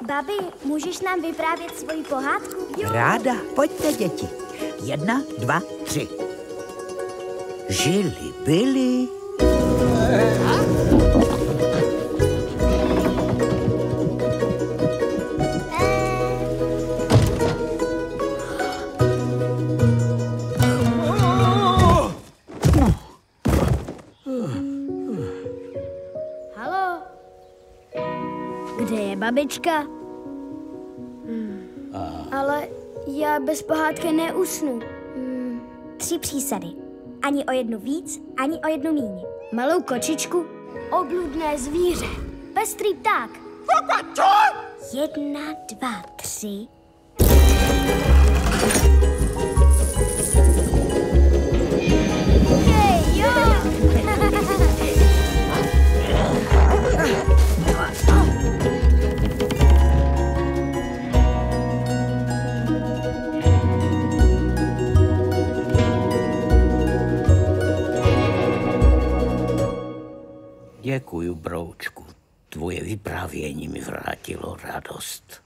Babi, můžeš nám vyprávět svoji pohádku? Jo. Ráda, pojďte, děti. 1, 2, 3. Žili byli... Haló? Kde je babička? Ale já bez pohádky neusnu. 3 přísady. Ani o jednu víc, ani o jednu míň. Malou kočičku, obludné zvíře, pestrý pták. 1, 2, 3. Hej, jo! Děkuju, broučku. Tvoje vyprávění mi vrátilo radost.